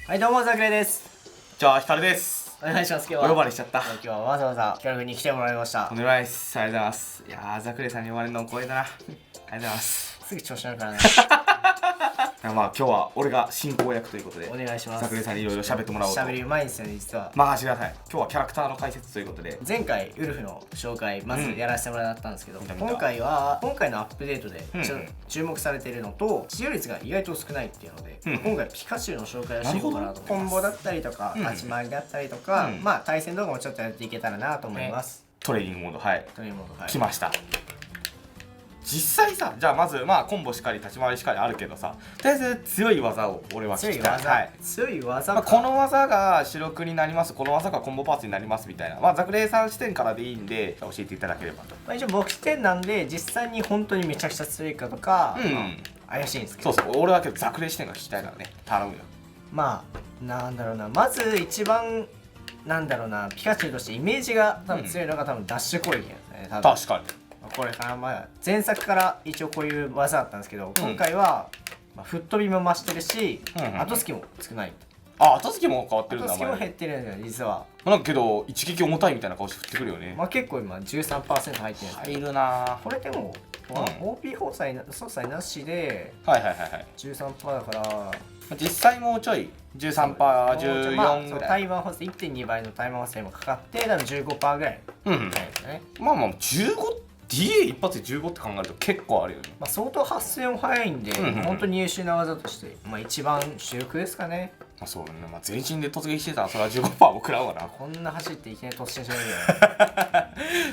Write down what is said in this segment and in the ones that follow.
はい、どうもザクレです。じゃあ、ヒカルです。お願いします。今日おは呼ばれしちゃった。今日はわざわざヒカル君に来てもらいましたとん。でもないです。ありがとうございます。いやー、ザクレさんに呼ばれるの光栄だな。ありがとうございます。すぐ調子乗るからね。まあ、今日は俺が進行役ということで、お願いします。ザクレさんにいろいろ喋ってもらおうと。喋りうまいんですよね、実は。任せてください。今日はキャラクターの解説ということで。前回ウルフの紹介まずやらせてもらったんですけど、見た見た今回のアップデートでちょっと注目されているのと使用率が意外と少ないっていうので、今回ピカチュウの紹介をしていこうかなと思います。コンボだったりとか立ち回りだったりとか、まあ対戦動画もちょっとやっていけたらなと思います。トレーニングモード、はい。というもの、はい、来ました。実際さ、じゃあまずコンボしかり立ち回りしかりあるけどさ、とりあえず強い技を俺は聞きたい。強い技この技が主力になります、この技がコンボパーツになりますみたいな、ザクレイさん視点からでいいんで教えていただければと。一応僕視点なんで実際に本当にめちゃくちゃ強いかとか、怪しいんですけど、そう俺はけどザクレイ視点が聞きたいからね、頼むよ。まあなんだろうな、まず一番なんだろうな、ピカチュウとしてイメージが多分強いのが多分ダッシュ攻撃なんですね。多分確かにこれから前作から一応こういう技だったんですけど、今回は吹っ飛びも増してるし、後付きも少ない。後付きも変わってるんだ。後付きも減ってるんですよ実は。なんかけど一撃重たいみたいな顔して振ってくるよね。結構今 13% 入ってるんですけど、入るなこれでもOP 操作なしで 13% だから、実際もうちょい 13%、14ぐらい。タイマー補正 1.2 倍のタイマー補正もかかって多分 15% ぐらいですね。DA 一発で15って考えると結構あるよね。相当発生も早いんで、本当に優秀な技として、一番主力ですかね。そうだね。全身で突撃してたらそれは 15% も食らうわな。こんな走っていきなり突進しないよ。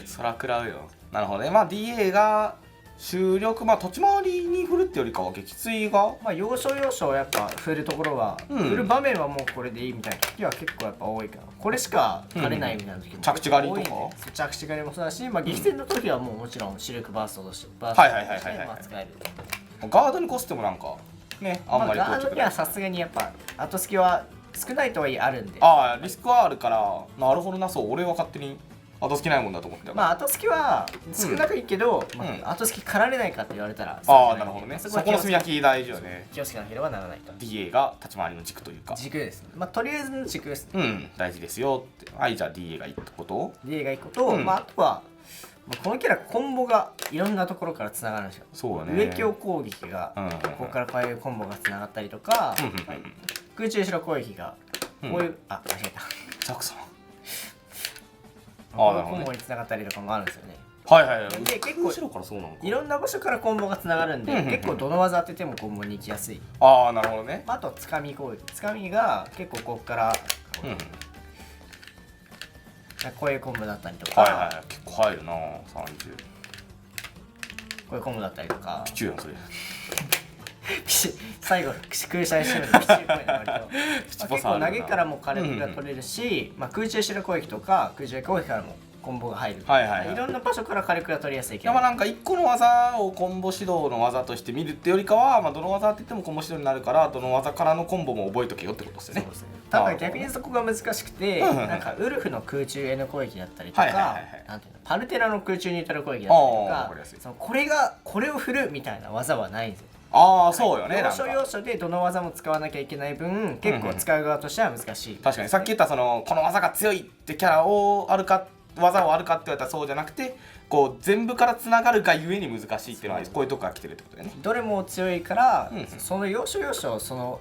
そら食らうよ。なるほどね。DA が主力、土地回りに振るってよりかは撃墜が要所要所やっぱ振るところは、振る場面はもうこれでいいみたいな時は結構やっぱ多いから、これしか枯れないみたいな時も着地狩りとか着地狩りもそうだし、激戦の時はもちろん主力バーストとして使える。ガードに越してもなんかね、あんまりガードにはさすがにやっぱ後付きは少ないとはいえあるんで、リスクはあるから、なるほどな。そう俺は勝手に後付きないもんだと思ってた。後付きは少なくいいけど、後付き狩られないかって言われたら、なるほどね。そこの炭焼き大事よね。気をつけなければならないと。 DA が立ち回りの軸というか軸ですね。とりあえずの軸ですね。大事ですよって。じゃあ DA がいいこと DA がいいこと、あとはこのキャラコンボがいろんなところからつながるんですよ。そうだね。上強攻撃がここからこういうコンボがつながったりとか、空中後ろ攻撃がこういう、間違えた、ザクさんこのコンボにつながったりとかもあるんですよね。で結構後ろからそうなのか。いろんな場所からコンボがつながるんで、結構どの技当ててもコンボに行きやすい。なるほどね。あとつかみ攻撃、つかみが結構ここからこういうコンボだったりとか、結構入るな。30こういうコンボだったりとか。ピチューやんそれ。最後空射してるのピチュー攻撃割と結構投げからも火力が取れるし、空中後ろ攻撃とか空中攻撃からもコンボが入る。いろんな場所から火力が取りやすいけど、なんか1個の技をコンボ指導の技として見るってよりかは、どの技って言ってもコンボ指導になるから、どの技からのコンボも覚えとけよってことですよね。ただ逆にそこが難しくて、なんかウルフの空中 N 攻撃だったりとか、なんていうの、パルテラの空中ニュートラル攻撃だったりとか、これを振るみたいな技はないんですよ。そうよね。要所要所でどの技も使わなきゃいけない分、結構使う側としては難しい。確かにさっき言ったこの技が強いってキャラをあるか技をあるかって言われたらそうじゃなくて、全部からつながるがゆえに難しいっていうのはこういうとこから来てるってことだよね。どれも強いから、その要所要所その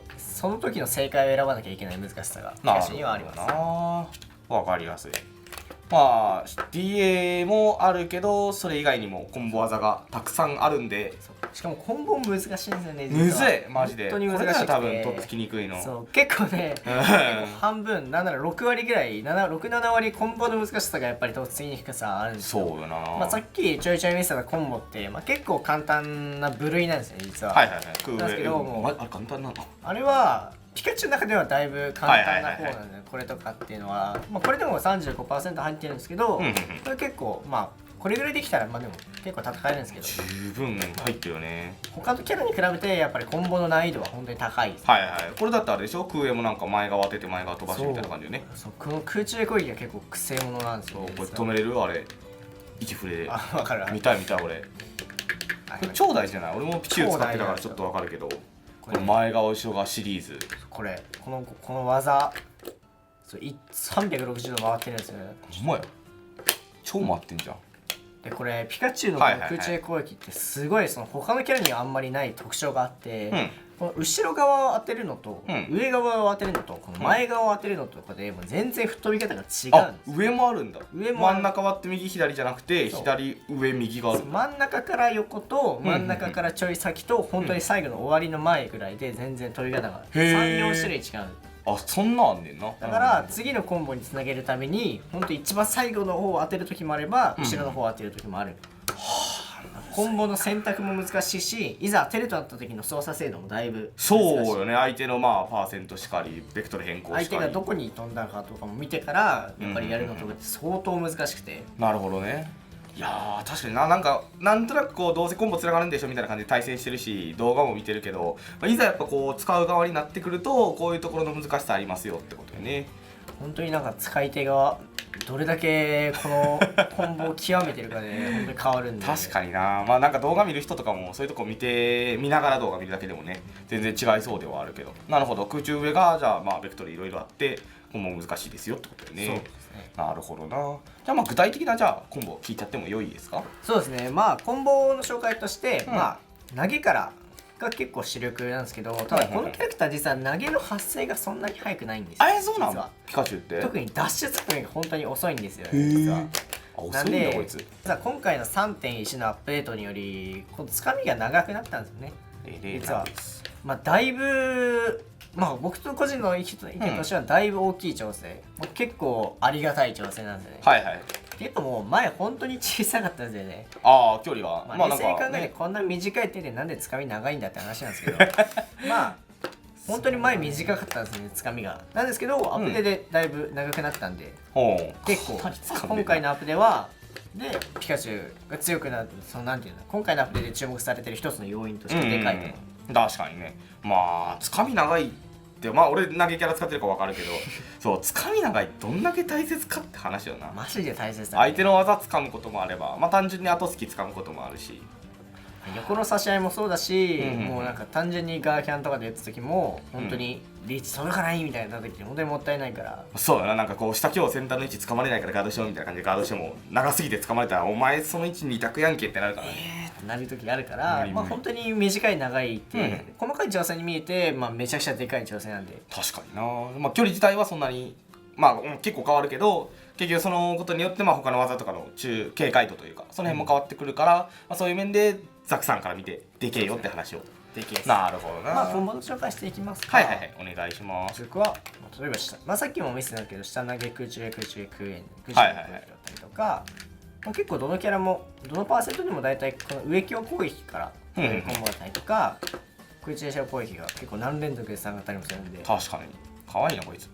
時の正解を選ばなきゃいけない難しさがピカチュウにはあります。わかりやすい。DA もあるけど、それ以外にもコンボ技がたくさんあるんで、しかもコンボも難しいんですよね。むずいマジで。本当に難しい。これが多分とっつきにくいの。結構ね、半分なんなら6割ぐらい、7割コンボの難しさがやっぱりとっつきにくさあるんですよ。そうよな。さっきちょいちょい見せたコンボって、結構簡単な部類なんですよね実は。なんですけども、あれ簡単なの？あれはピカチュウの中ではだいぶ簡単な方なんで、これとかっていうのは、これでも 35% 入ってるんですけど、これ結構これぐらいできたらでも結構戦えるんですけど、十分入ってるよね。他のキャラに比べてやっぱりコンボの難易度は本当に高いです。これだってあれでしょ、空泳もなんか前側当てて前側飛ばしてみたいな感じよね。この空中攻撃が結構癖者なんですよ。これ止めれるあれ1フレで。分かる。見たい俺。これ超大事じゃない？俺もピチュー使ってたからちょっと分かるけど、ここの前側後ろ側シリーズ、この技360度回ってるんですよね。ほんまや、超回ってんじゃん。でこれピカチュウのこの空中攻撃ってすごいその他のキャラにはあんまりない特徴があって、この後ろ側を当てるのと、上側を当てるのとこの前側を当てるのとかでもう全然吹っ飛び方が違うんです。上もあるんだ。上も真ん中割って右左じゃなくて左上右がある。真ん中から横と真ん中からちょい先と本当に最後の終わりの前ぐらいで全然飛び方が3、4種類違う。あ、そんなんあんねんな。だから次のコンボにつなげるために本当一番最後の方を当てる時もあれば後ろの方を当てる時もある。コンボの選択も難しいし、いざ当てるとなった時の操作精度もだいぶ難しい。そうよね、相手のまあパーセントしかりベクトル変更しかり、相手がどこに飛んだかとかも見てからやっぱりやるのとかって相当難しくて。なるほどね。いやー確かになんとなくこうどうせコンボつながるんでしょみたいな感じで対戦してるし動画も見てるけど、いざやっぱこう使う側になってくるとこういうところの難しさありますよってことよね。本当に使い手がどれだけこのコンボを極めてるかで本当に変わるんで。確かにな。まあ動画見る人とかもそういうとこ見ながら動画見るだけでもね全然違いそうではあるけど、なるほど、空中上がじゃあベクトルいろいろあってコンボ難しいですよってことよね。そうですね。なるほどな。じゃあ具体的なコンボ聞いちゃっても良いですか？そうですね。コンボの紹介として、投げからが結構主力なんですけど、ただこのキャラクター実は投げの発生がそんなに速くないんですよ。そうなんだ。ピカチュウって特にダッシュ作りが本当に遅いんですよね、実は。遅いんだこいつ。実は今回の 3.1 のアップデートによりこのつかみが長くなったんですよね。実はだいぶ僕と個人の意見としてはだいぶ大きい調整、結構ありがたい調整なんですよね。はいはい。っていうのも前本当に小さかったんですよね。距離は冷静に考えてこんな短い手でなんでつかみ長いんだって話なんですけど本当に前短かったんですよね、つかみが。なんですけどアップデでだいぶ長くなったんで、結構今回のアップデはピカチュウが強くなる、なんていうの、今回のアップデで注目されてる一つの要因としてでかいね。確かにね。つかみ長いって俺投げキャラ使ってるか分かるけどそうつかみ長いどんだけ大切かって話よな。マジで大切だ、相手の技掴むこともあれば単純に後突き掴むこともあるし、横の差し合いもそうだし、もう単純にガーキャンとかで打つ時も本当にリーチ届かないみたいな時に本当にもったいないから。そうだな。下今日先端の位置掴まれないからガードしようみたいな感じでガードしても長すぎて掴まれたらお前その位置に抱くやんけってなるからね。ってなる時あるから、本当に短い長いって、細かい調整に見えて、めちゃくちゃでかい調整なんで。確かにな。距離自体はそんなに結構変わるけど、結局そのことによって他の技とかの警戒度というかその辺も変わってくるから、そういう面でザクさんから見てでけえよって話を。でけえです。なるほどな。コンボの紹介していきますか。はいはいはい、お願いします。僕は例えばさっきも見せたけど下投げ空中へ空中へ空へ空中へだったりとか、結構どのキャラもどのパーセントでも大体この上強攻撃からコンボだったりとか、空中へ攻撃が結構何連続で3がったりもするんで。確かに可愛いなこいつ。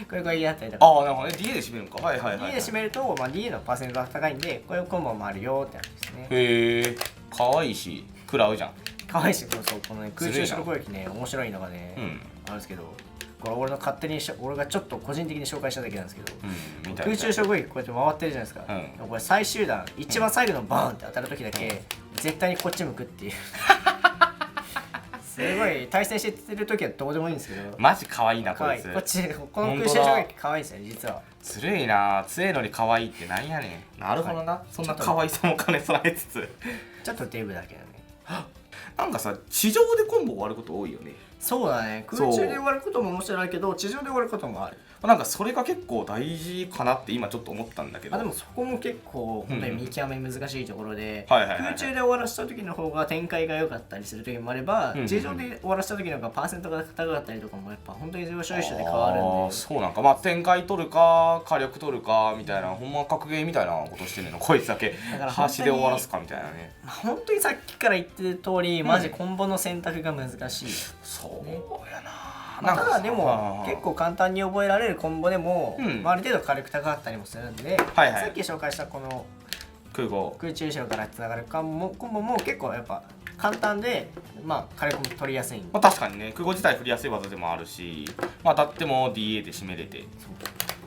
これが嫌だったりとか。なるほどね。DA で締めるのか。はいはいはい。DA で締めるとDA のパーセントが高いんでこういうコンボもあるよって話ですね。へえ、可愛いし食らうじゃん。可愛いし、この空中へ攻撃ね面白いのがねあるんですけど、これ俺の勝手に俺がちょっと個人的に紹介しただけなんですけど、空中衝撃こうやって回ってるじゃないですか、これ最終段一番最後のバーンって当たる時だけ絶対にこっち向くっていうすごい対戦してる時はどうでもいいんですけど、マジ可愛いなこいつ。この空中衝撃可愛いですよね実は。ずるいな。強いのに可愛いってなんやねん。なるほどな。そんな可愛さも兼ね備えつつちょっとデブだけどね。地上でコンボ終わること多いよね。そうだね。空中で終わることも面白いけど地上で終わることもある。それが結構大事かなって今ちょっと思ったんだけど。でもそこも結構本当に見極め難しいところで、空中で終わらせた時の方が展開が良かったりする時もあれば、地上で終わらせた時の方がパーセントが高かったりとかもやっぱ本当に要所要所で変わるんで。そうなんか。展開取るか火力取るかみたいな、ほんま格ゲーみたいなことしてんねんのこいつだけ。端で終わらすかみたいなね。本当にさっきから言ってる通り、マジコンボの選択が難しい。そうやな。ただでも結構簡単に覚えられるコンボでも、ある程度火力高かったりもするんで、さっき紹介したこの空中後ろからつながるコンボも結構やっぱ簡単で火力も取りやすいんで。確かにね。空母自体振りやすい技でもあるし、当たっても DA で締めれて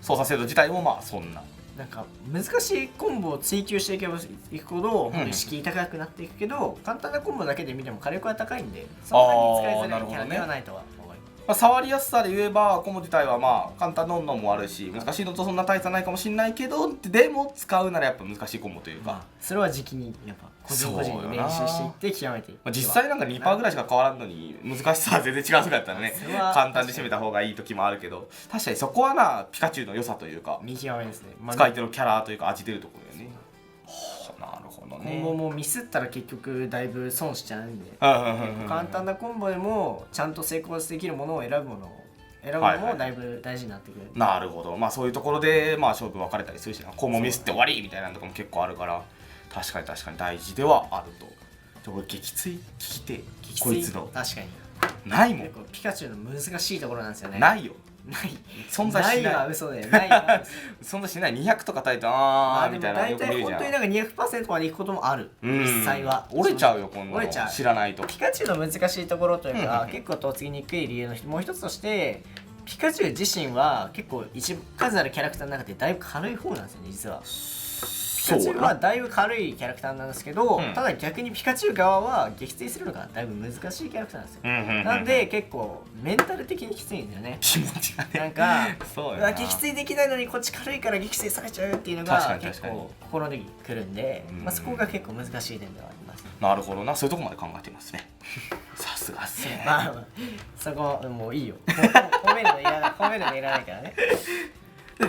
操作精度自体もそんななんか難しいコンボを追求していけばいくほど、敷居高くなっていくけど、簡単なコンボだけで見ても火力は高いんで、そんなに使いづらいキャラではないとは思います。まあ、触りやすさで言えばコンボ自体はまあ簡単なのもあるし、難しいのとそんな大差ないかもしれないけど、でも使うならやっぱ難しいコンボというか、それは時期にやっぱ個人個人に練習していって極めていく。まあ、実際なんか 2% ぐらいしか変わらんのに難しさは全然違うとかやったらね、簡単で締めた方がいい時もあるけど、確かにそこはなピカチュウの良さというか見極めですね、使い手のキャラというか味出るところよね。なるほどね。コンボもミスったら結局だいぶ損しちゃうんで、簡単なコンボでもちゃんと成功できるものを選ぶのもだいぶ大事になってくる。なるほど。まあそういうところでまあ勝負分かれたりするしな、コンボミスって終わりみたいなのとかも結構あるから、確かに大事ではあると。でも撃墜聞きてこいつの確かにないもん。ピカチュウの難しいところなんですよね。ないよ。ない存在しない。ないは嘘でないは存在しない。200とか書いてみたいなよく見るじゃん。本当になんか 200% までいくこともある。実際は折れちゃうよ、こんなの知らないと。ピカチュウの難しいところというか、結構とっつきにくい理由のもう一つとして、ピカチュウ自身は結構数あるキャラクターの中でだいぶ軽い方なんですよね、実は。ピカチュウはだいぶ軽いキャラクターなんですけど、ただ逆にピカチュウ側は撃墜するのがだいぶ難しいキャラクターなんですよ。なんで結構メンタル的にきついんだよね。気持ちがね。なんかそうや撃墜できないのにこっち軽いから撃墜されちゃうっていうのが結構心にくるんで、そこが結構難しい点ではあります。なるほどな、そういうとこまで考えていますね。さすがっすね。まあそこもういいよ。褒めるのいらないからね。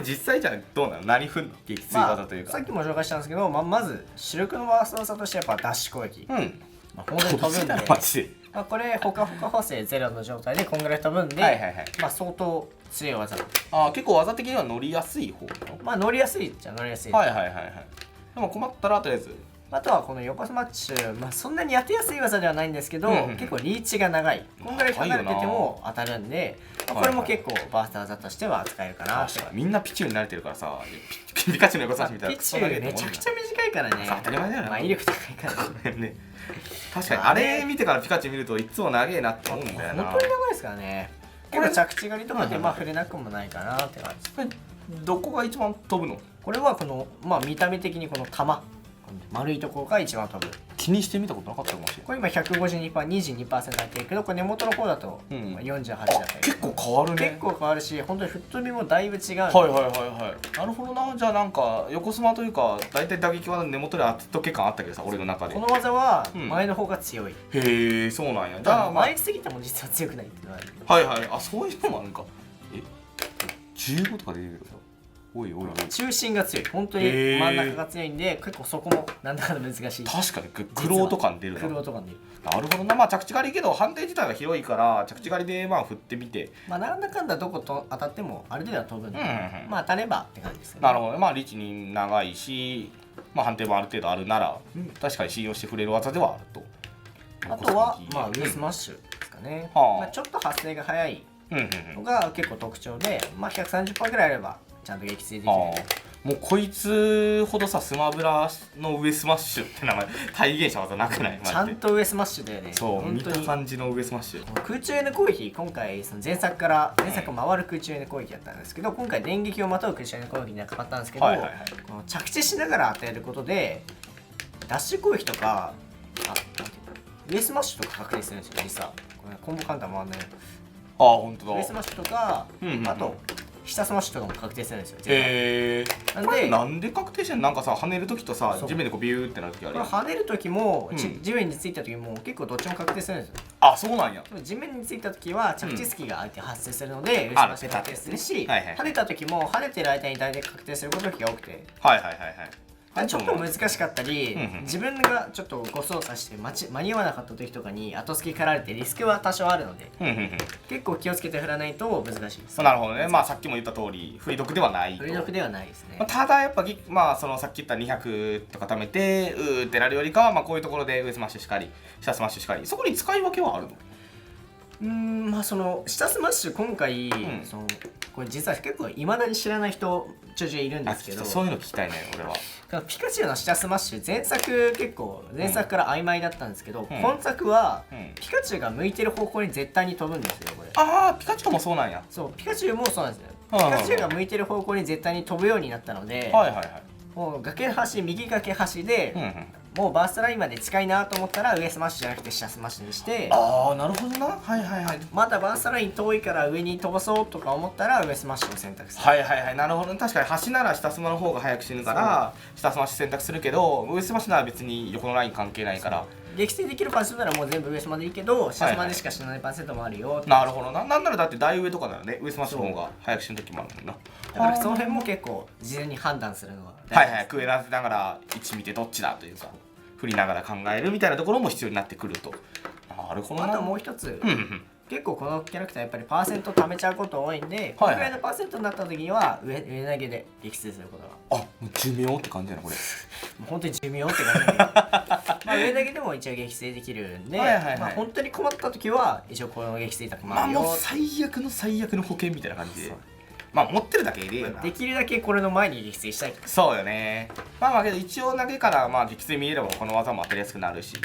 実際じゃあどうなの？何振んの？撃墜技というか、さっきも紹介したんですけど、まず主力のワースト技としてやっぱダッシュ攻撃。本当に飛ぶんで、これほかほか補正ゼロの状態でこんぐらい飛ぶんで、相当強い技。結構技的には乗りやすい方なの？乗りやすいっちゃ乗りやすい。でも困ったらとりあえず。あとはこの横スマッシュ、そんなに当てやすい技ではないんですけど、結構リーチが長い。こんぐらい離れてても当たるんで、これも結構バースト技としては使えるかな。みんなピチュウに慣れてるからさ、ピカチュウの横スマッシュみたいな。ピチュウめちゃくちゃ短いからね。当たり前だよね。威力高いからね。確かにあれ見てからピカチュウ見るといつも長えなって思うんだよな。本当に長いですからね。これ着地狩りとかで触れなくもないかなって感じ。どこが一番飛ぶの？これはこの見た目的にこの玉。丸いところが一番飛ぶ。気にしてみたことなかったかもしれない。これ今 152%、22% 入ってるけど、これ根元の方だと48だったり。結構変わるね。結構変わるし、本当に吹っ飛びもだいぶ違う。なるほどな。じゃあなんか横スマというか大体打撃は根元で当てとけ感あったけどさ、俺の中で。この技は前の方が強い。へえ、そうなんや。じゃあ前すぎても実は強くないっていうのはある。あ、そういうのもあるんか。15とか出てるけどさ。中心が強い。本当に真ん中が強いんで、結構そこもなんだか難しい。確かにクローとかに出るな。なるほどな。着地狩りけど判定自体が広いから着地狩りで振ってみて、なんだかんだどこと当たってもある程度は飛ぶんで、当たればって感じですね。なるほど。リーチに長いし、判定もある程度あるなら確かに信用して触れる技ではあると。あとは上スマッシュですかね。ちょっと発生が早いのが結構特徴で、130%ぐらいあればちゃんと撃墜できる。もうこいつほどさ、スマブラの上スマッシュって名前体現した技なくない？ちゃんと上スマッシュだよね。そう、見た感じの上スマッシュ。空中への攻撃、今回その前作回る空中への攻撃だったんですけど、今回電撃をまとう空中への攻撃に変わったんですけど、着地しながら与えることでダッシュ攻撃とか上スマッシュとか確定するんですよ。実はコンボカウンター回んない。本当だ。上スマッシュとか、あと下スマッシュとかも確定するんですよ。なんで確定してんの？なんかさ、跳ねるときとさ、地面でビューってなるときある。跳ねるときも地面についたときも結構どっちも確定するんですよ。あ、そうなんや。地面についたときは着地隙が相手発生するので上スマッシュ確定するし、跳ねたときも跳ねてる間に大体確定することが多くて。ちょっと難しかったり、自分がちょっと誤操作して間に合わなかった時とかに後付けかられてリスクは多少あるので、結構気をつけて振らないと難しいです。なるほどね。さっきも言った通り不利得ではないと。不利得ではないですね。ただやっぱそのさっき言った200とか貯めてってなるよりかは、こういうところで上スマッシュしかり下スマッシュしかり、そこに使い分けはあるの？まあその下スマッシュ今回、んそのこれ実は結構いまだに知らない人ちょいちょいいるんですけど、そういうの聞きたいね俺は。ピカチュウの下スマッシュ前作結構前作から曖昧だったんですけど、今作は、ピカチュウが向いてる方向に絶対に飛ぶんですよこれ。ああピカチュウもそうなんや。そうピカチュウもそうなんですよ。ピはいはいはいカチュウが向いてる方向に絶対に飛ぶようになったので、はいはいはい。もう崖端右崖端で、うんうん。もうバーストラインまで近いなと思ったら上スマッシュじゃなくて下スマッシュにして、ああなるほどな。はいはいはい。まだバーストライン遠いから上に飛ばそうとか思ったら上スマッシュを選択する。はいはいはいなるほど、ね、確かに端なら下スマの方が早く死ぬから下スマッシュ選択するけど上スマッシュなら別に横のライン関係ないから。撃墜できるパーセントならもう全部上スマでいいけど下スマでしか死なないパーセントもあるよ、なるほどな。なんならだって大上とかならね上スマッシュの方が早く死ぬ時もあるもんな。だからその辺も結構事前に判断するのははいはいクエらせながら位置見てどっちだというか振りながら考えるみたいなところも必要になってくると。なるほどな。あともう一つ、うんうん結構このキャラクターやっぱりパーセント貯めちゃうこと多いんで、このぐらいのパーセントになった時には上投げで撃墜することがあもう寿命って感じやなこれ。もう本当に寿命って感じだけどまあ上投げでも一応撃墜できるんで、はいはいはいまあ本当に困った時は一応この撃墜卓もまああるよ、もう最悪の最悪の保険みたいな感じでまあ持ってるだけでいいよな。できるだけこれの前に撃墜したいとか、そうよね。まあまあけど一応投げからまあ撃墜見えればこの技も当たりやすくなるし、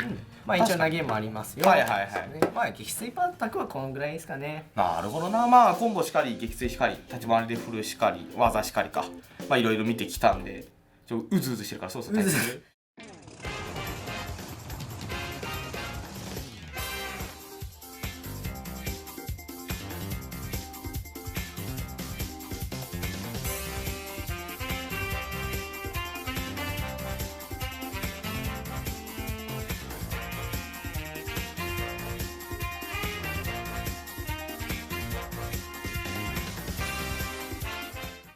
まあ一応投げもありますよ。はいはいはいまあ撃墜パータクはこのぐらいですかね。なるほどな。まあコンボしかり撃墜しかり立ち回りで振るしかり技しかりかまあいろいろ見てきたんでうずうずしてるからそうそううずうず